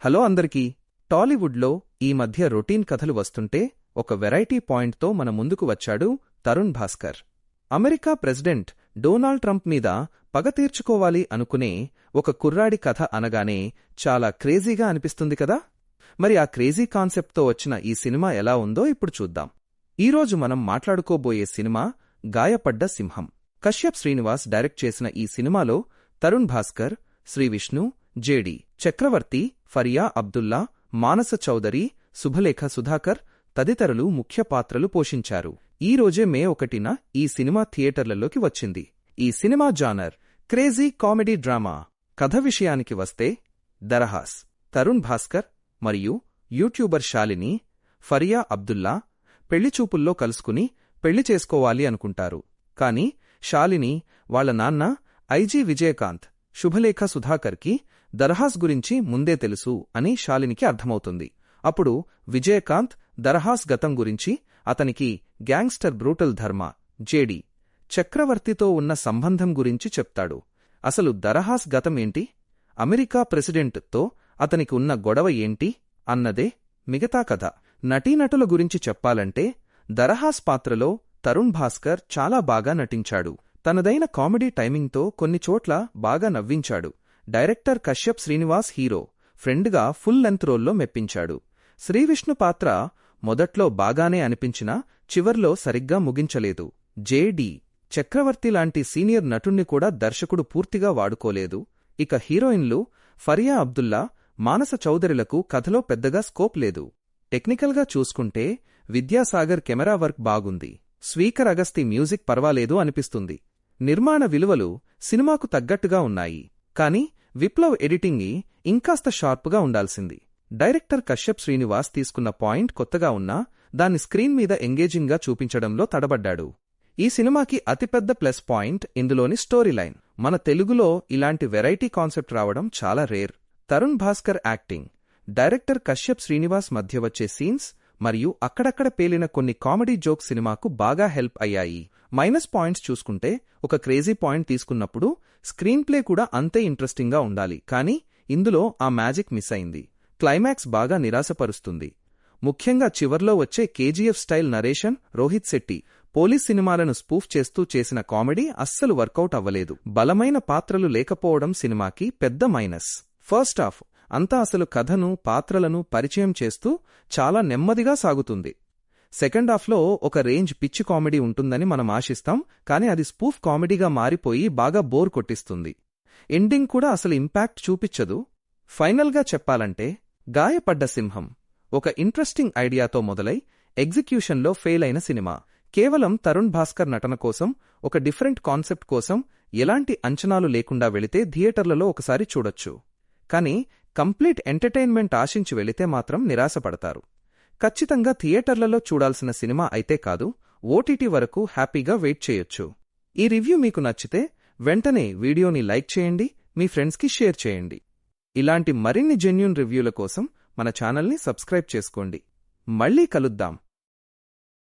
Hello అందరికీ. టాలీవుడ్లో ఈ మధ్య రొటీన్ కథలు వస్తుంటే ఒక వెరైటీ పాయింట్తో మన ముందుకు వచ్చాడు Tarun Bhaskar. America president Donald Trump మీద పగ తీర్చుకోవాలి అనుకునే ఒక కుర్రాడి కథ అనగానే చాలా క్రేజీగా అనిపిస్తుంది కదా. మరి ఆ క్రేజీ కాన్సెప్ట్తో వచ్చిన ఈ సినిమా ఎలా ఉందో ఇప్పుడు చూద్దాం. ఈరోజు మనం మాట్లాడుకోబోయే సినిమా గాయపడ్డ సింహం. కశ్యప్ శ్రీనివాస్ డైరెక్ట్ చేసిన ఈ సినిమాలో తరుణ్ భాస్కర్, శ్రీవిష్ణు, జె.డి. చక్రవర్తి, ఫరియా అబ్దుల్లా, మానస చౌదరి, శుభలేఖ సుధాకర్ తదితరులు ముఖ్య పాత్రలు పోషించారు. ఈ రోజే మే 1న ఈ సినిమా థియేటర్లలోకి వచ్చింది. ఈ cinema genre crazy comedy drama. కథ విషయానికి వస్తే దరహాస్ తరుణ్ భాస్కర్ మరియు యూట్యూబర్ శాలిని, ఫరియా అబ్దుల్లా పెళ్లిచూపుల్లో కలుసుకుని పెళ్లి చేసుకోవాలి అనుకుంటారు. కాని శాలిని వాళ్ల నాన్న ఐజీ విజయకాంత్, శుభలేఖ సుధాకర్కి దరహాస్ గురించి ముందే తెలుసు అని శాలినికి అర్థమవుతుంది. అప్పుడు విజయకాంత్ దరహాస్ గతం గురించి, అతనికి గ్యాంగ్స్టర్ బ్రూటల్ ధర్మ, జె.డి. చక్రవర్తితో ఉన్న సంబంధం గురించి చెప్తాడు. అసలు దరహాస్ గతం ఏంటి, అమెరికా ప్రెసిడెంట్తో అతనికి ఉన్న గొడవ ఏంటి అన్నదే మిగతా కథ. నటీనటుల గురించి చెప్పాలంటే దరహాస్ పాత్రలో తరుణ్ భాస్కర్ చాలా బాగా నటించాడు. తనదైన కామెడీ టైమింగ్తో కొన్ని చోట్ల బాగా నవ్వించాడు. డైరెక్టర్ కశ్యప్ శ్రీనివాస్ హీరో, ఫ్రెండ్గా ఫుల్ లెంత్ రోల్లో మెప్పించాడు. శ్రీవిష్ణు పాత్ర మొదట్లో బాగానే అనిపించినా చివర్లో సరిగ్గా ముగించలేదు. జె.డి. చక్రవర్తి లాంటి సీనియర్ నటుణ్ణి కూడా దర్శకుడు పూర్తిగా వాడుకోలేదు. ఇక హీరోయిన్లు ఫరియా అబ్దుల్లా, మానస చౌదరిలకు కథలో పెద్దగా స్కోప్ లేదు. టెక్నికల్గా చూసుకుంటే విద్యాసాగర్ కెమెరా వర్క్ బాగుంది. స్పీకర్ అగస్తి మ్యూజిక్ పర్వాలేదు అనిపిస్తుంది. నిర్మాణ విలువలు సినిమాకు తగ్గట్టుగా ఉన్నాయి. కాని విప్లవ్ ఎడిటింగ్ ఇంకాస్త షార్ప్గా ఉండాల్సింది. డైరెక్టర్ కశ్యప్ శ్రీనివాస్ తీసుకున్న పాయింట్ కొత్తగా ఉన్నా దాన్ని స్క్రీన్ మీద ఎంగేజింగ్గా చూపించడంలో తడబడ్డాడు. ఈ సినిమాకి అతిపెద్ద ప్లస్ పాయింట్ ఇందులోని స్టోరీ లైన్. మన తెలుగులో ఇలాంటి వెరైటీ కాన్సెప్ట్ రావడం చాలా rare. Tarun Bhaskar acting, director Kashyap Srinivas మధ్య వచ్చే సీన్స్ మరియు అక్కడక్కడ పేలిన కొన్ని కామెడీ జోక్స్ సినిమాకు బాగా హెల్ప్ అయ్యాయి. మైనస్ పాయింట్స్ చూసుకుంటే ఒక క్రేజీ పాయింట్ తీసుకున్నప్పుడు స్క్రీన్ ప్లే కూడా అంతే ఇంట్రెస్టింగ్గా ఉండాలి. కానీ ఇందులో ఆ మ్యాజిక్ మిస్ అయింది. క్లైమాక్స్ బాగా నిరాశపరుస్తుంది. ముఖ్యంగా చివర్లో వచ్చే KGF style narration, Rohit Shetty police సినిమాలను స్పూఫ్ చేస్తూ చేసిన కామెడీ అస్సలు వర్కౌట్ అవ్వలేదు. బలమైన పాత్రలు లేకపోవడం సినిమాకి పెద్ద మైనస్. ఫస్ట్ హాఫ్ అంతా అసలు కథను, పాత్రలను పరిచయం చేస్తూ చాలా నెమ్మదిగా సాగుతుంది. సెకండ్ హాఫ్లో ఒక రేంజ్ పిచ్చి కామెడీ ఉంటుందని మనం ఆశిస్తాం, కానీ అది స్పూఫ్ కామెడీగా మారిపోయి బాగా బోర్ కొట్టిస్తుంది. ఎండింగ్ కూడా అసలు ఇంపాక్ట్ చూపించదు. ఫైనల్గా చెప్పాలంటే గాయపడ్డ సింహం ఒక ఇంట్రెస్టింగ్ ఐడియాతో మొదలై ఎగ్జిక్యూషన్లో ఫెయిల్ అయిన సినిమా. కేవలం తరుణ్ భాస్కర్ నటన కోసం, ఒక డిఫరెంట్ కాన్సెప్ట్ కోసం ఎలాంటి అంచనాలు లేకుండా వెళితే థియేటర్లలో ఒకసారి చూడొచ్చు. కానీ కంప్లీట్ ఎంటర్టైన్మెంట్ ఆశించి వెళితే మాత్రం నిరాశపడతారు. ఖచ్చితంగా థియేటర్లలో చూడాల్సిన సినిమా అయితే కాదు, ఓటీటీ వరకు హ్యాపీగా వెయిట్ చేయొచ్చు. ఈ రివ్యూ మీకు నచ్చితే వెంటనే వీడియోని లైక్ చేయండి, మీ ఫ్రెండ్స్కి షేర్ చేయండి. ఇలాంటి మరిన్ని జెన్యూన్ రివ్యూల కోసం మన ఛానల్ని సబ్స్క్రైబ్ చేసుకోండి. మళ్ళీ కలుద్దాం.